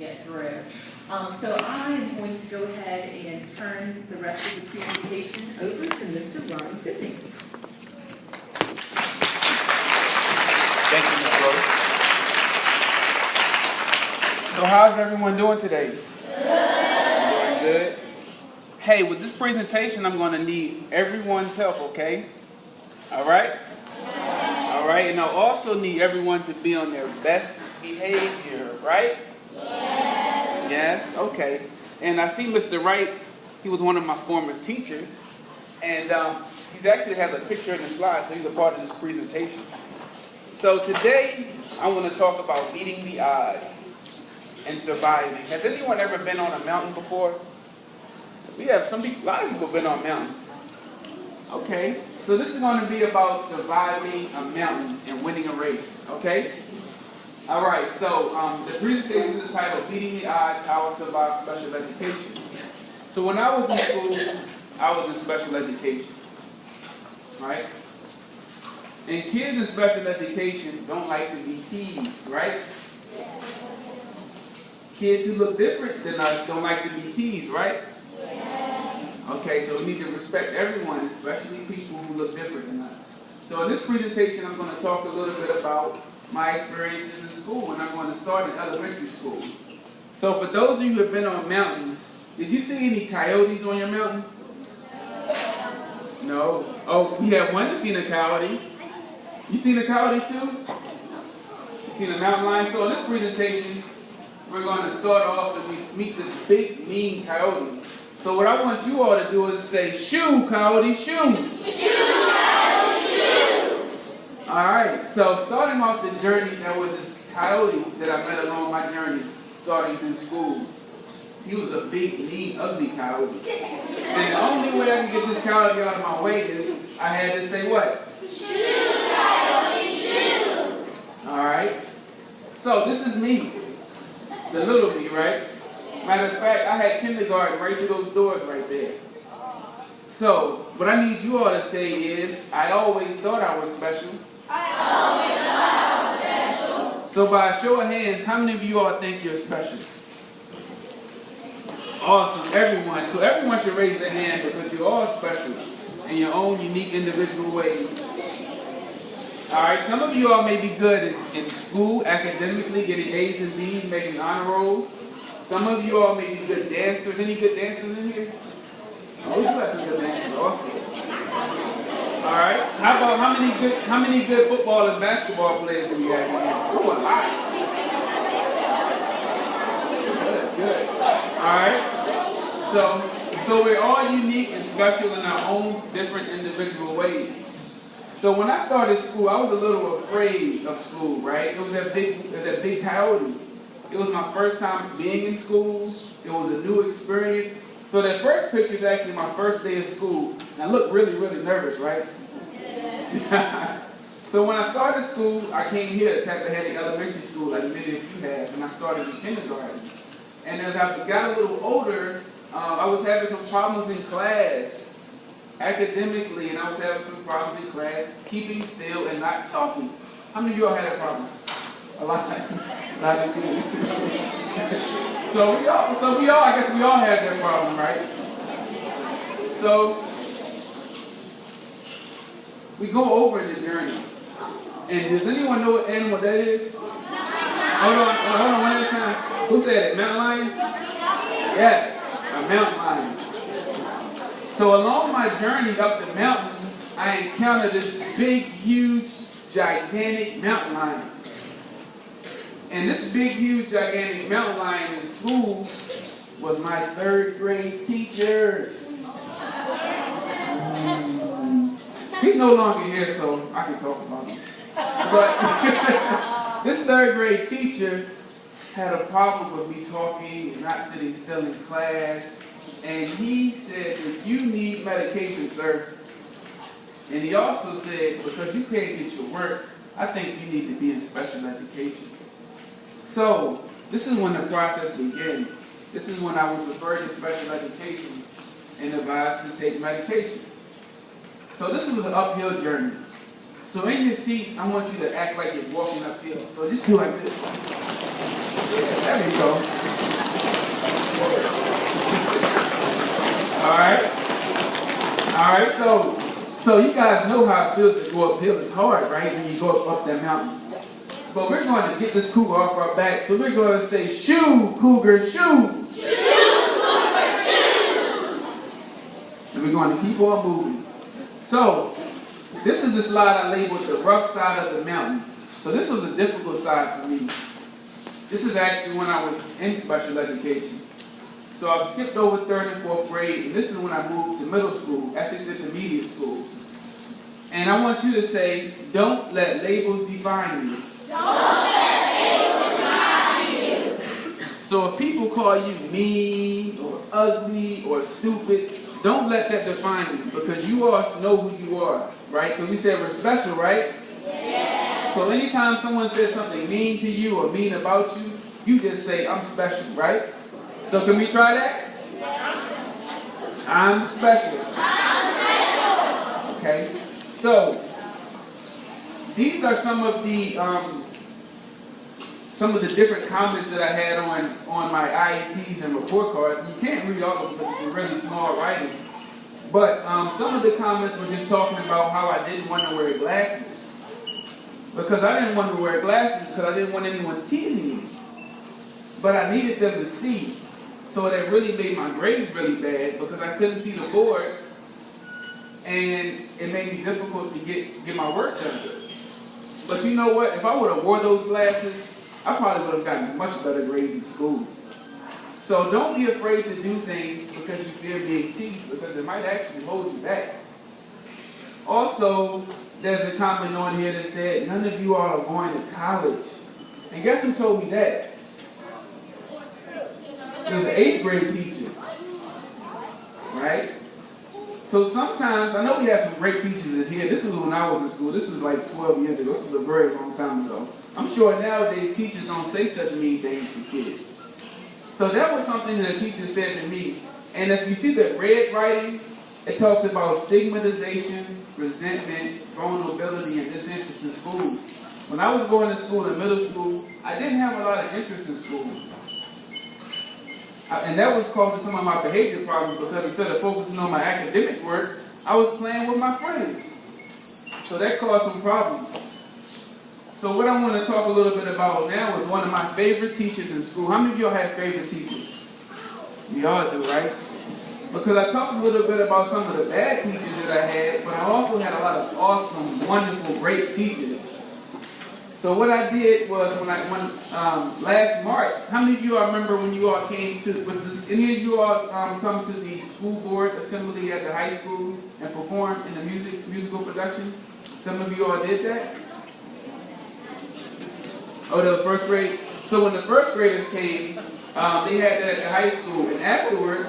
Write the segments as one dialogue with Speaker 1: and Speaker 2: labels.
Speaker 1: get through. So I'm going to go ahead and turn the rest of the presentation over to Mr. Ronnie Sidney.
Speaker 2: Thank you, Ms. Rose. So how's everyone doing today? Doing good? Hey, with this presentation, I'm going to need everyone's help, okay? All right? All right, and I'll also need everyone to be on their best behavior, right? Yes. Yes? Okay. And I see Mr. Wright, he was one of my former teachers, and he actually has a picture in the slide, so he's a part of this presentation. So today, I want to talk about beating the odds and surviving. Has anyone ever been on a mountain before? We have a lot of people have been on mountains. Okay, so this is going to be about surviving a mountain and winning a race, okay? All right, so the presentation is entitled Beating the Odds, How I Survived Special Education. So when I was in school, I was in special education, right? And kids in special education don't like to be teased, right? Kids who look different than us don't like to be teased, right? Okay, so we need to respect everyone, especially people who look different than us. So in this presentation, I'm going to talk a little bit about my experiences in school, and I'm going to start in elementary school. So for those of you who have been on mountains, did you see any coyotes on your mountain? No. Oh, we have one that's seen a coyote. You seen a coyote too? You seen a mountain lion? So in this presentation, we're going to start off and we meet this big, mean coyote. So what I want you all to do is say, shoo, coyote, shoo. Shoo, coyote, shoo. All right, so starting off the journey, there was this coyote that I met along my journey, starting through school. He was a big, mean, ugly coyote. And the only way I could get this coyote out of my way is I had to say what? Shoo, coyote, shoo. All right, so this is me, the little me, right? Matter of fact, I had kindergarten right through those doors right there. So, what I need you all to say is, I always thought I was special. I always thought I was special. So by a show of hands, how many of you all think you're special? Awesome, everyone. So everyone should raise their hand because you're all special in your own unique individual ways. Alright, some of you all may be good in school, academically, getting A's and B's, making honor roll. Some of you all may be good dancers. Any good dancers in here? Oh, you got some good dancers. Awesome. All right. How many good football and basketball players do we have in here? Oh, a lot. Good. All right. So we're all unique and special in our own different individual ways. So when I started school, I was a little afraid of school. Right? It was that big coyote. It was my first time being in school. It was a new experience. So that first picture is actually my first day of school. And I looked really, really nervous, right? Yeah. So when I started school, I came here to Tappahannock Elementary School, like many of you have, and I started in kindergarten. And as I got a little older, I was having some problems in class, academically, and I was having some problems in class, keeping still and not talking. How many of you all had that problem? A lot of kids. So I guess we all had that problem, right? So we go over the journey. And does anyone know what animal that is? Hold on, one at a time. Who said it? Mountain lion? Yes, a mountain lion. So along my journey up the mountain, I encountered this big, huge, gigantic mountain lion. And this big, huge, gigantic mountain lion in school was my 3rd grade teacher. He's no longer here, so I can talk about him. But this 3rd grade teacher had a problem with me talking and not sitting still in class. And he said, if you need medication, sir, and he also said, because you can't get your work, I think you need to be in special education. So, this is when the process began. This is when I was referred to special education and advised to take medication. So this was an uphill journey. So in your seats, I want you to act like you're walking uphill. So just do like this. Yeah, there you go. Alright, so you guys know how it feels to go uphill. It's hard, right? When you go up that mountain. But we're going to get this cougar off our back. So we're going to say, shoo, cougar, shoo. Shoo, cougar, shoo. And we're going to keep on moving. So, this is the slide I labeled the rough side of the mountain. So this was a difficult side for me. This is actually when I was in special education. So I've skipped over 3rd and 4th grade, and this is when I moved to middle school, Essex Intermediate School. And I want you to say, don't let labels define you. Don't let labels define you. So if people call you mean, or ugly, or stupid, don't let that define you, because you all know who you are, right? Because we said we're special, right? Yeah. So anytime someone says something mean to you or mean about you, you just say, I'm special, right? So can we try that? I'm special. I'm special. Okay. So these are some of the different comments that I had on my IEPs and report cards. You can't read all of them because it's a really small writing. But some of the comments were just talking about how I didn't want to wear glasses. Because I didn't want to wear glasses because I didn't want anyone teasing me. But I needed them to see. So that really made my grades really bad because I couldn't see the board. And it made me difficult to get my work done. But you know what? If I would have wore those glasses, I probably would have gotten much better grades in school. So don't be afraid to do things because you fear being teased, because it might actually hold you back. Also, there's a comment on here that said, none of you are going to college. And guess who told me that? It was an 8th grade teacher. Right? So sometimes, I know we have some great teachers in here. This was when I was in school. This was like 12 years ago. This was a very long time ago. I'm sure nowadays teachers don't say such mean things to kids. So that was something that a teacher said to me. And if you see the red writing, it talks about stigmatization, resentment, vulnerability, and disinterest in school. When I was going to school in middle school, I didn't have a lot of interest in school. And that was causing some of my behavior problems because instead of focusing on my academic work, I was playing with my friends. So that caused some problems. So what I want to talk a little bit about now is one of my favorite teachers in school. How many of y'all have favorite teachers? We all do, right? Because I talked a little bit about some of the bad teachers that I had, but I also had a lot of awesome, wonderful, great teachers. So what I did was when last March, how many of you all remember when you all came to, any of you all come to the school board assembly at the high school and perform in the musical production? Some of you all did that? Oh, that was 1st grade? So when the 1st graders came, they had that at the high school, and afterwards,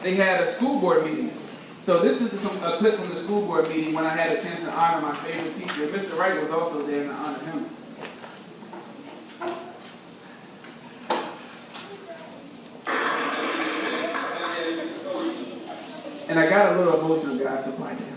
Speaker 2: they had a school board meeting. So this is a clip from the school board meeting when I had a chance to honor my favorite teacher. Mr. Wright was also there and I honored him. And I got a little emotional, guys, so quiet down.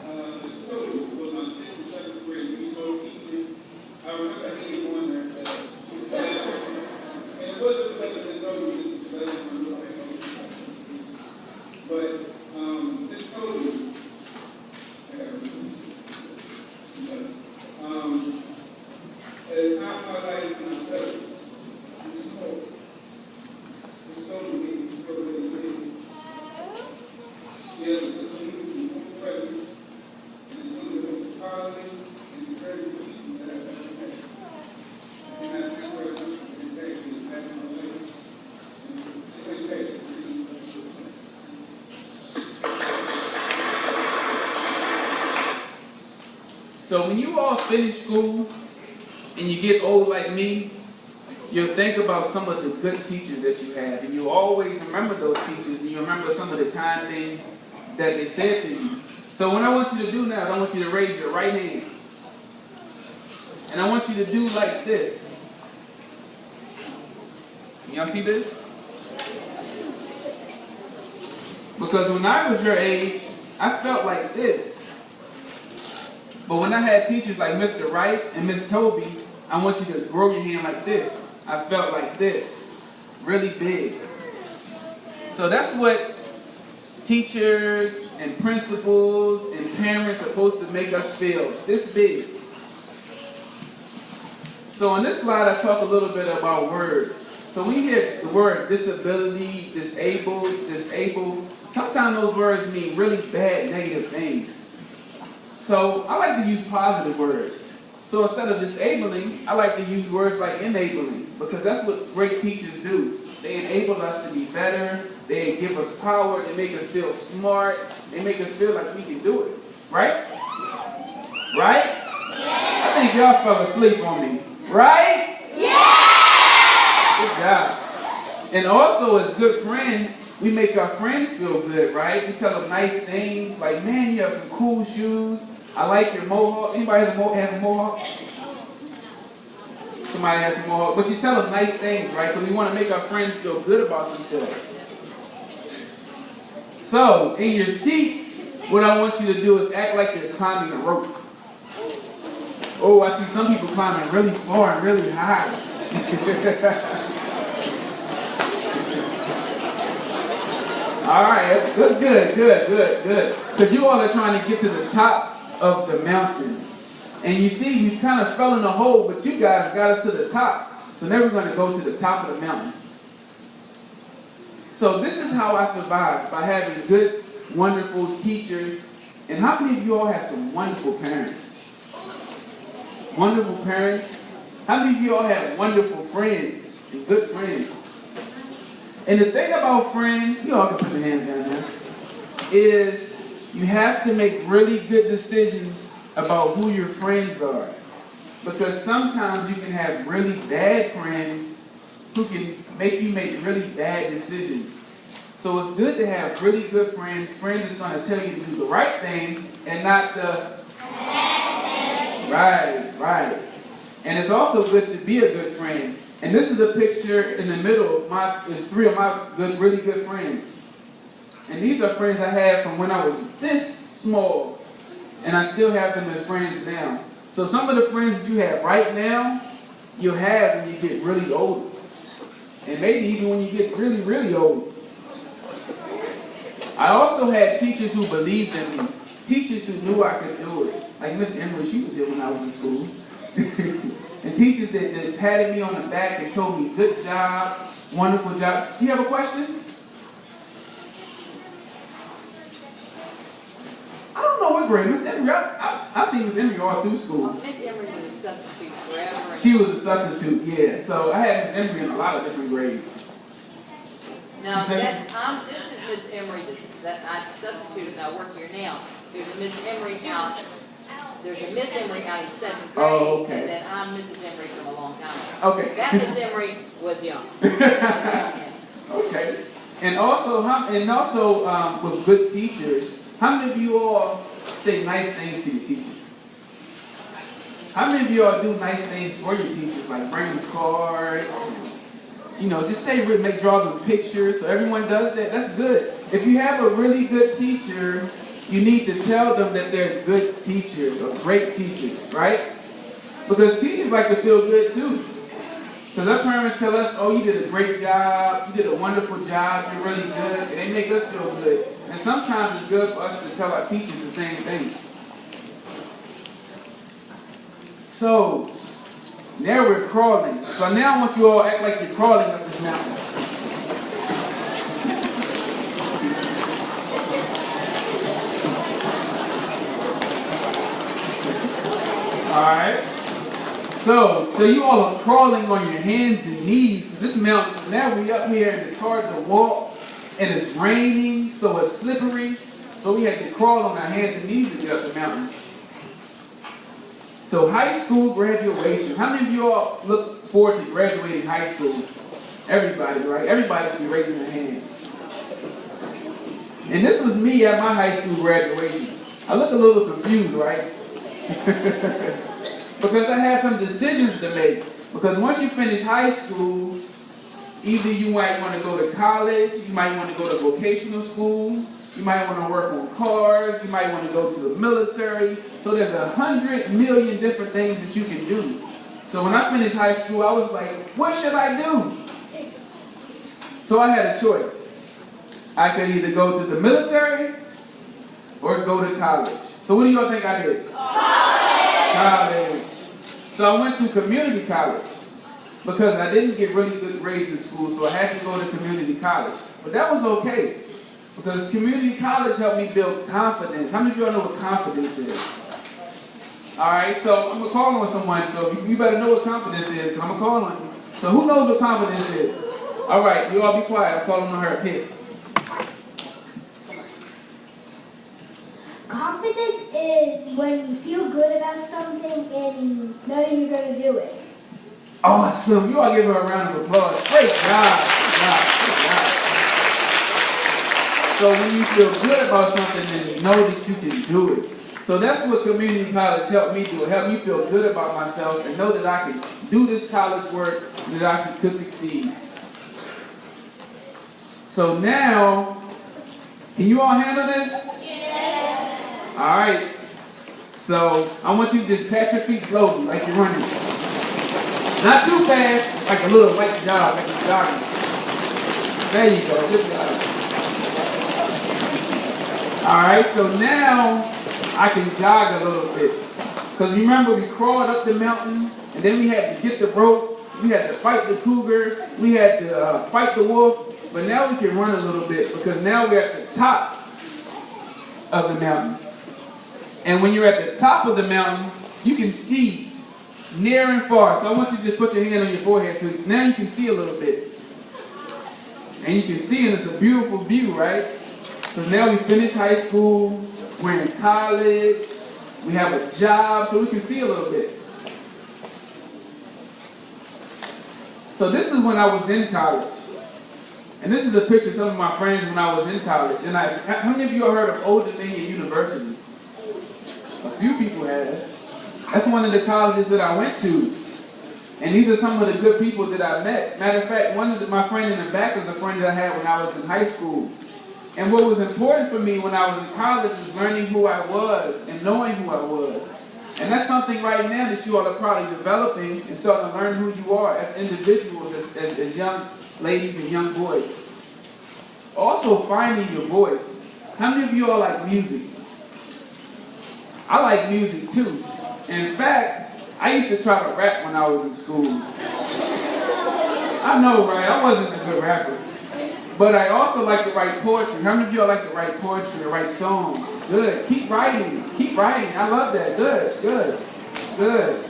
Speaker 2: So when you all finish school and you get old like me, you'll think about some of the good teachers that you had. And you'll always remember those teachers and you'll remember some of the kind things that they said to you. So what I want you to do now is I want you to raise your right hand. And I want you to do like this. Can y'all see this? Because when I was your age, I felt like this. But when I had teachers like Mr. Wright and Miss Toby, I want you to grow your hand like this. I felt like this. Really big. So that's what teachers, and principals and parents are supposed to make us feel this big. So on this slide, I talk a little bit about words. So when you hear the word disability, disabled, sometimes those words mean really bad, negative things. So I like to use positive words. So instead of disabling, I like to use words like enabling, because that's what great teachers do. They enable us to be better. They give us power. They make us feel smart. They make us feel like we can do it. Right? Right? I think y'all fell asleep on me. Right? Good job. And also, as good friends, we make our friends feel good, right? We tell them nice things like, man, you have some cool shoes. I like your mohawk. Anybody have a mohawk? Somebody has a mohawk. But you tell them nice things, right? Because we want to make our friends feel good about themselves. So, in your seats, what I want you to do is act like you're climbing a rope. Oh, I see some people climbing really far and really high. All right, that's good. Because you all are trying to get to the top of the mountain. And you see, we kind of fell in a hole, but you guys got us to the top. So now we're going to go to the top of the mountain. So this is how I survived, by having good, wonderful teachers. And how many of you all have some wonderful parents? Wonderful parents. How many of you all have wonderful friends and good friends? And the thing about friends, you all can put your hands down there, is you have to make really good decisions about who your friends are. Because sometimes you can have really bad friends who can make you make really bad decisions. So it's good to have really good friends that's going to tell you to do the right thing and not the right. And it's also good to be a good friend. And this is a picture in the middle of three of my really good friends. And these are friends I had from when I was this small. And I still have them as friends now. So some of the friends that you have right now, you'll have when you get really old. And maybe even when you get really, really old. I also had teachers who believed in me. Teachers who knew I could do it. Like Miss Emery, she was here when I was in school. And teachers that patted me on the back and told me, good job, wonderful job. Do you have a question? I don't know what grade. Miss Emery, I've seen Miss Emery all through school.
Speaker 3: Miss Emery was a substitute forever.
Speaker 2: She was a substitute, yeah. So I had Miss Emery in a lot of different grades.
Speaker 3: Now, this is Miss Emery. That I substituted and I work here now. There's a Miss Emery out. There's a Miss Emery out in 7th grade.
Speaker 2: Oh, okay.
Speaker 3: And then I'm Mrs. Emery from a long time ago.
Speaker 2: Okay.
Speaker 3: That Miss Emery was young.
Speaker 2: Okay. And also, with good teachers, how many of you all say nice things to your teachers? How many of you all do nice things for your teachers, like bring them cards? Just say, draw them pictures, so everyone does that. That's good. If you have a really good teacher, you need to tell them that they're good teachers or great teachers, right? Because teachers like to feel good too. Because our parents tell us, oh, you did a great job, you did a wonderful job, you're really good, and they make us feel good. And sometimes it's good for us to tell our teachers the same thing. So, now we're crawling. So now I want you all to act like you're crawling up this mountain. Alright. So you all are crawling on your hands and knees. This mountain, now we're up here and it's hard to walk. And it's raining, so it's slippery. So we have to crawl on our hands and knees to get up the mountain. So high school graduation. How many of you all look forward to graduating high school? Everybody, right? Everybody should be raising their hands. And this was me at my high school graduation. I look a little confused, right? Because I had some decisions to make. Because once you finish high school, either you might want to go to college, you might want to go to vocational school, you might want to work on cars, you might want to go to the military. So there's 100 million different things that you can do. So when I finished high school, I was like, what should I do? So I had a choice. I could either go to the military or go to college? So what do y'all think I did? College. So I went to community college because I didn't get really good grades in school, so I had to go to community college. But that was okay because community college helped me build confidence. How many of y'all know what confidence is? All right, so I'm going to call on someone, so you better know what confidence is because I'm going to call on you. So who knows what confidence is? All right, you all be quiet. I'm calling on her. Pick.
Speaker 4: Confidence is when you feel good about something and you know you're going to do it.
Speaker 2: Awesome. You all give her a round of applause. Great job. Good job. Good job. So when you feel good about something, then you know that you can do it. So that's what community college helped me do. It helped me feel good about myself and know that I can do this college work and that I could succeed. So now, can you all handle this? Yes. All right. So I want you to just pat your feet slowly, like you're running. Not too fast, like a little light jog, like you're jogging. There you go. Good job. All right. So now I can jog a little bit. Because remember, we crawled up the mountain, and then we had to get the rope. We had to fight the cougar. We had to fight the wolf. But now we can run a little bit because now we're at the top of the mountain. And when you're at the top of the mountain, you can see near and far. So I want you to just put your hand on your forehead so now you can see a little bit. And you can see, and it's a beautiful view, right? Because now we finished high school, we're in college, we have a job, so we can see a little bit. So this is when I was in college. And this is a picture of some of my friends when I was in college. And how many of you have heard of Old Dominion University? A few people have. That's one of the colleges that I went to. And these are some of the good people that I met. Matter of fact, my friend in the back was a friend that I had when I was in high school. And what was important for me when I was in college was learning who I was and knowing who I was. And that's something right now that you all are probably developing and starting to learn who you are as individuals, as young ladies and young boys. Also finding your voice. How many of you all like music? I like music too. In fact, I used to try to rap when I was in school. I know, right? I wasn't a good rapper. But I also like to write poetry. How many of y'all like to write poetry or write songs? Good. Keep writing. Keep writing. I love that. Good. Good. Good.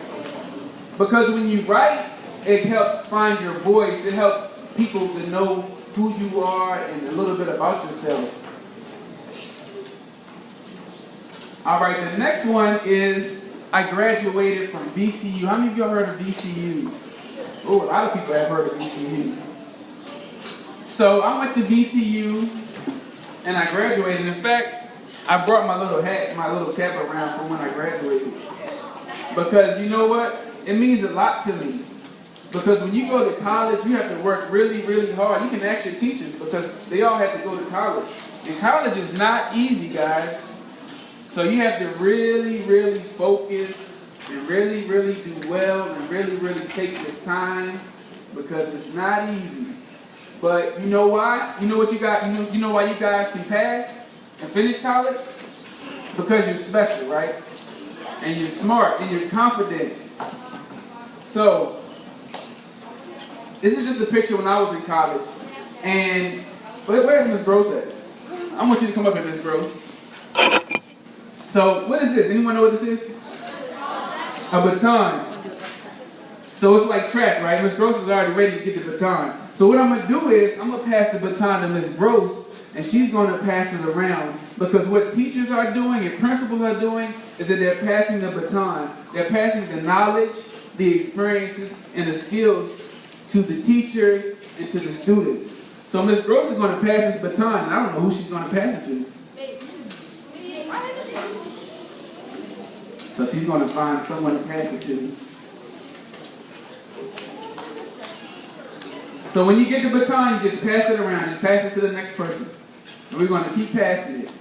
Speaker 2: Because when you write, it helps find your voice. It helps people to know who you are and a little bit about yourself. All right, the next one is I graduated from VCU. How many of y'all heard of VCU? Oh, a lot of people have heard of VCU. So I went to VCU and I graduated. In fact, I brought my little hat, my little cap around from when I graduated. Because you know what? It means a lot to me. Because when you go to college, you have to work really, really hard. You can ask your teachers because they all have to go to college. And college is not easy, guys. So you have to really, really focus and really, really do well and really, really take your time because it's not easy. But you know why? You know what you got? You know why you guys can pass and finish college? Because you're special, right? And you're smart and you're confident. So this is just a picture when I was in college. And where's Miss Gross at? I want you to come up here, Miss Gross. So what is this? Anyone know what this is? A baton. So it's like track, right? Miss Gross is already ready to get the baton. So what I'm going to do is I'm going to pass the baton to Miss Gross, and she's going to pass it around. Because what teachers are doing and principals are doing is that they're passing the baton. They're passing the knowledge, the experiences, and the skills to the teachers and to the students. So Miss Gross is going to pass this baton, and I don't know who she's going to pass it to. So she's going to find someone to pass it to. So when you get the baton, you just pass it around. Just pass it to the next person. And we're going to keep passing it.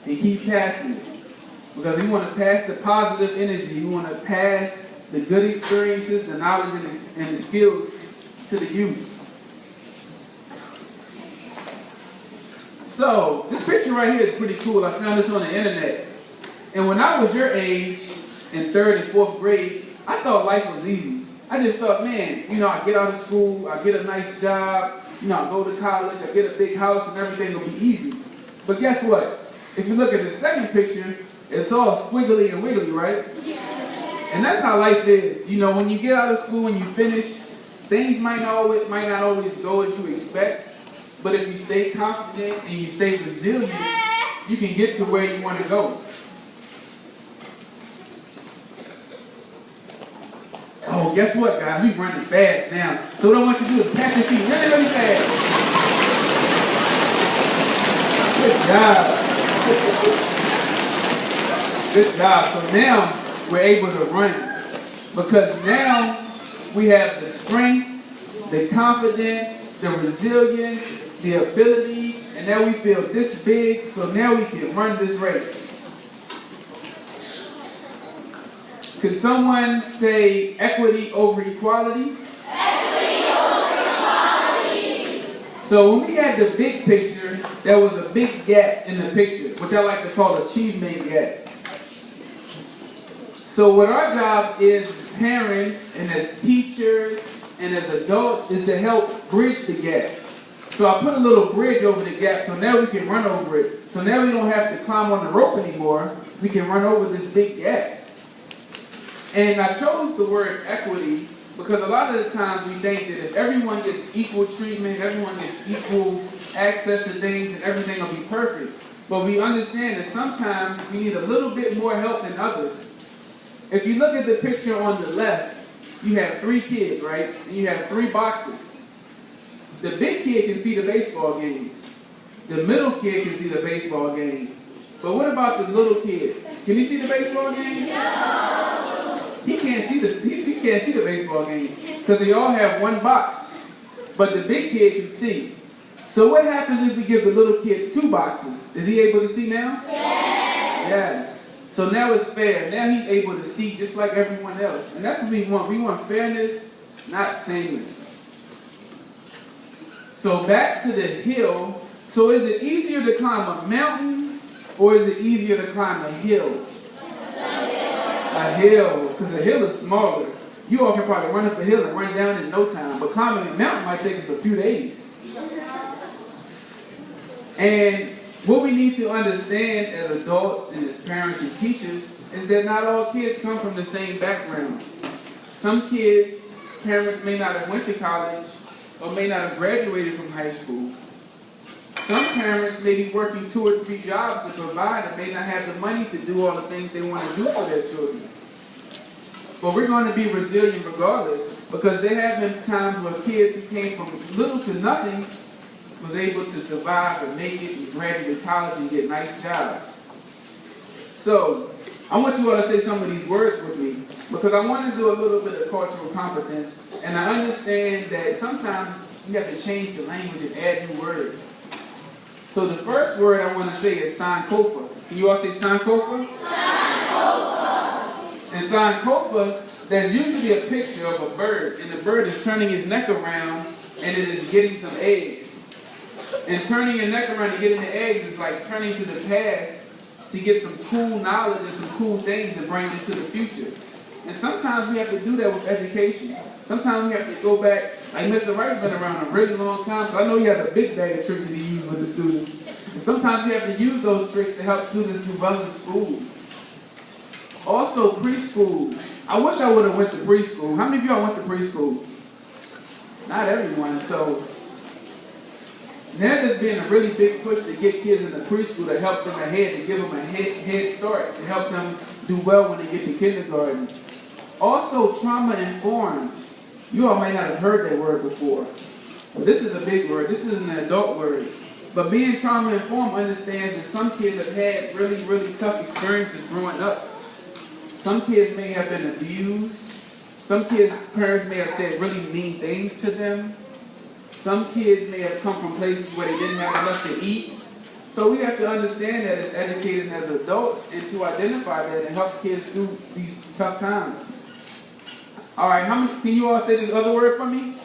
Speaker 2: And keep passing it. Because we want to pass the positive energy. We want to pass the good experiences, the knowledge, and the skills to the youth. So, this picture right here is pretty cool. I found this on the internet. And when I was your age, in 3rd and 4th grade, I thought life was easy. I just thought, man, you know, I get out of school, I get a nice job, you know, I go to college, I get a big house, and everything will be easy. But guess what? If you look at the second picture, it's all squiggly and wiggly, right? And that's how life is. You know, when you get out of school and you finish, things might not always go as you expect. But if you stay confident and you stay resilient, you can get to where you want to go. Oh, guess what, guys? We're running fast now. So what I want you to do is pat your feet really, really fast. Good job. Good job. So now we're able to run. Because now we have the strength, the confidence, the resilience, the ability, and now we feel this big, so now we can run this race. Could someone say equity over equality? Equity over equality. So when we had the big picture, there was a big gap in the picture, which I like to call achievement gap. So what our job is as parents and as teachers and as adults is to help bridge the gap. So I put a little bridge over the gap so now we can run over it. So now we don't have to climb on the rope anymore. We can run over this big gap. And I chose the word equity because a lot of the times we think that if everyone gets equal treatment, everyone gets equal access to things, and everything will be perfect. But we understand that sometimes we need a little bit more help than others. If you look at the picture on the left, you have 3 kids, right? And you have 3 boxes. The big kid can see the baseball game. The middle kid can see the baseball game. But what about the little kid? Can he see the baseball game? No. He can't see the baseball game because they all have 1 box. But the big kid can see. So what happens if we give the little kid 2 boxes? Is he able to see now? Yes. Yes. So now it's fair. Now he's able to see just like everyone else. And that's what we want. We want fairness, not sameness. So back to the hill. So is it easier to climb a mountain or is it easier to climb a hill? A hill, because a hill is smaller. You all can probably run up a hill and run down in no time, but climbing a mountain might take us a few days. And what we need to understand as adults and as parents and teachers is that not all kids come from the same backgrounds. Some kids, parents may not have went to college or may not have graduated from high school. Some parents may be working 2 or 3 jobs to provide and may not have the money to do all the things they want to do for their children. But we're going to be resilient regardless, because there have been times where kids who came from little to nothing was able to survive and make it and graduate college and get nice jobs. So I want you all to say some of these words with me, because I want to do a little bit of cultural competence, and I understand that sometimes you have to change the language and add new words. So the first word I want to say is Sankofa. Can you all say Sankofa? Sankofa. In Sankofa, there's usually a picture of a bird, and the bird is turning his neck around, and it is getting some eggs. And turning your neck around and getting the eggs is like turning to the past to get some cool knowledge and some cool things and bring them to the future. And sometimes we have to do that with education. Sometimes we have to go back, like Mr. Wright's been around a really long time, so I know he has a big bag of tricks that he uses with the students. And sometimes we have to use those tricks to help students do well in school. Also, preschool. I wish I would have went to preschool. How many of y'all went to preschool? Not everyone. So now there's been a really big push to get kids into preschool to help them ahead, to give them a head start, to help them do well when they get to kindergarten. Also, trauma-informed. You all might not have heard that word before. But this is a big word. This is an adult word. But being trauma-informed understands that some kids have had really, really tough experiences growing up. Some kids may have been abused. Some kids' parents may have said really mean things to them. Some kids may have come from places where they didn't have enough to eat. So we have to understand that as educated as adults and to identify that and help kids through these tough times. All right, can you all say this other word for me?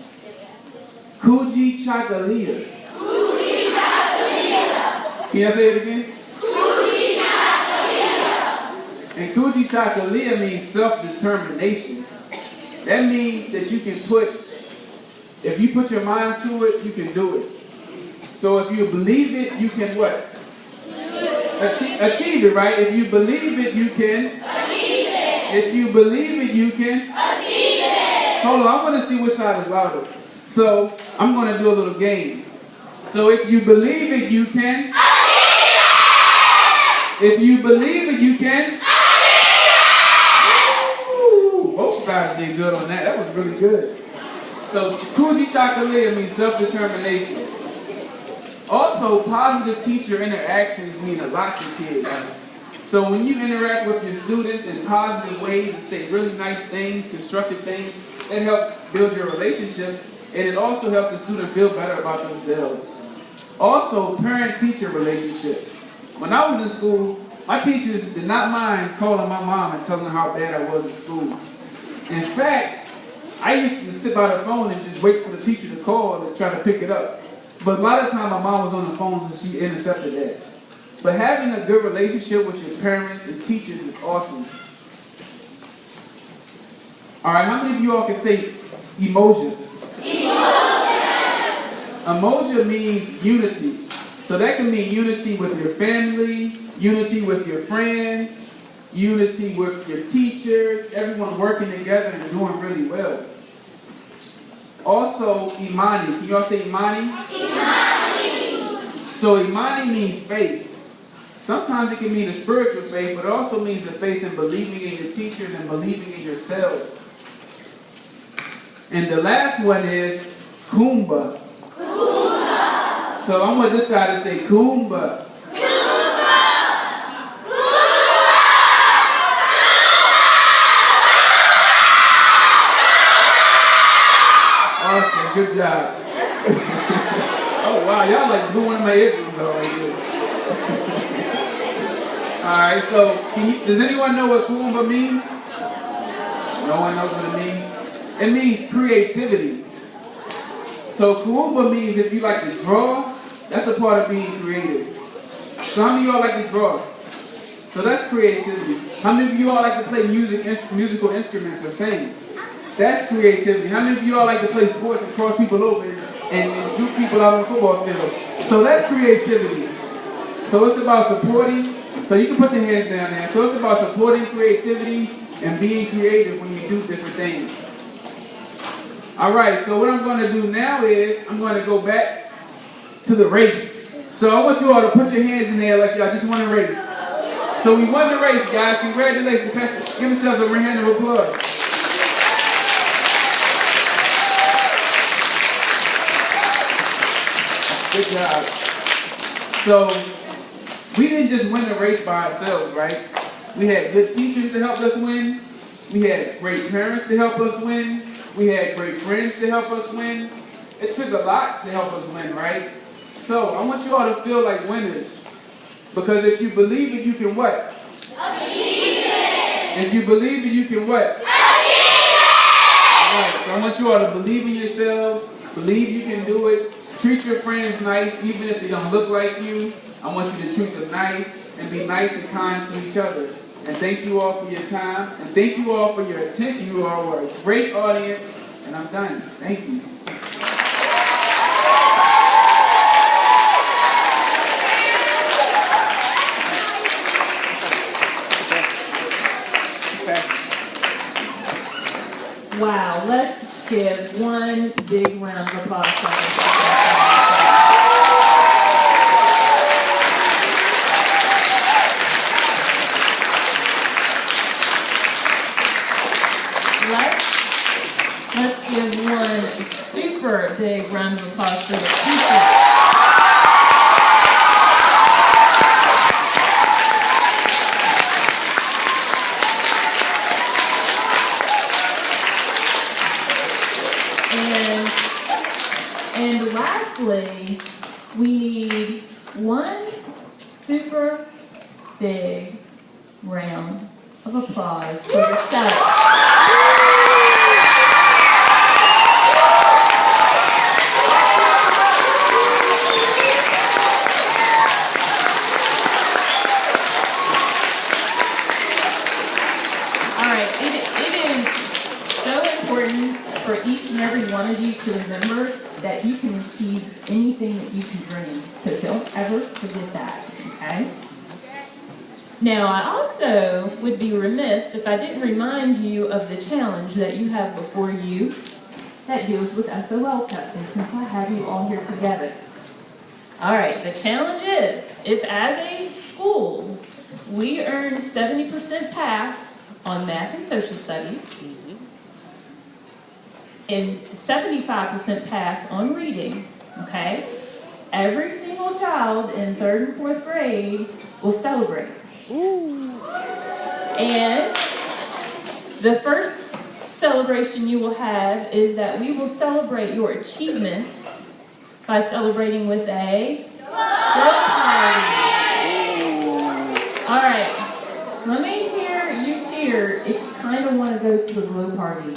Speaker 2: Kuji Chakalia. Kuji Chakalia. Can you say it again? And Kuji Chakalia means self-determination. That means that you can if you put your mind to it, you can do it. So if you believe it, you can what? Achieve it, right? If you believe it, you can achieve it. If you believe it, you can achieve it. Hold on, I want to see which side is louder. So I'm going to do a little game. So if you believe it, you can achieve it. If you believe it, you can achieve it. Ooh, both guys did good on that. That was really good. So Kuji Chakalia means self-determination. Also, positive teacher interactions mean a lot to kids. So when you interact with your students in positive ways and say really nice things, constructive things, it helps build your relationship, and it also helps the student feel better about themselves. Also, parent-teacher relationships. When I was in school, my teachers did not mind calling my mom and telling her how bad I was in school. In fact, I used to sit by the phone and just wait for the teacher to call and try to pick it up. But a lot of the time my mom was on the phone, so she intercepted that. But having a good relationship with your parents and teachers is awesome. Alright, how many of you all can say emotion? Emotion means unity. So that can mean unity with your family, unity with your friends, unity with your teachers, everyone working together and doing really well. Also, Imani. Can you all say Imani? Imani. So Imani means faith. Sometimes it can mean a spiritual faith, but it also means the faith in believing in your teachers and believing in yourselves. And the last one is Kumba. Kumba. So I want this side to say Kumba. Awesome, good job. Oh wow, y'all like blew one of my eardrums out right here. Alright, so does anyone know what Kumba means? No one knows what it means? It means creativity. So Kumba means if you like to draw, that's a part of being creative. So how many of y'all like to draw? So that's creativity. How many of you all like to play musical instruments or sing? That's creativity. How many of you all like to play sports and cross people over and juke people out on the football field? So that's creativity. So it's about supporting. So you can put your hands down there. So it's about supporting creativity and being creative when you do different things. All right, so what I'm going to do now is I'm going to go back to the race. So I want you all to put your hands in there like y'all just won a race. So we won the race, guys. Congratulations. Give yourselves a round of applause. Good job. So we didn't just win the race by ourselves, right? We had good teachers to help us win. We had great parents to help us win. We had great friends to help us win. It took a lot to help us win, right? So I want you all to feel like winners. Because if you believe it, you can what? Achieve it. If you believe it, you can what? Achieve it. All right, so I want you all to believe in yourselves. Believe you can do it. Treat your friends nice, even if they don't look like you. I want you to treat them nice and be nice and kind to each other. And thank you all for your time. And thank you all for your attention. You all were a great audience. And I'm done. Thank you.
Speaker 1: Wow, let's give one big round of applause for this. Let's give one super big round of applause for the teachers. And lastly, we need one super big round of applause for yourself. to remember that you can achieve anything that you can dream. So don't ever forget that, okay? Now, I also would be remiss if I didn't remind you of the challenge that you have before you that deals with SOL testing, since I have you all here together. All right, the challenge is, if as a school, we earn 70% pass on math and social studies, and 75% pass on reading, okay? Every single child in 3rd and 4th grade will celebrate. And the first celebration you will have is that we will celebrate your achievements by celebrating with a glow party. All right, let me hear you cheer if you kind of want to go to the glow party.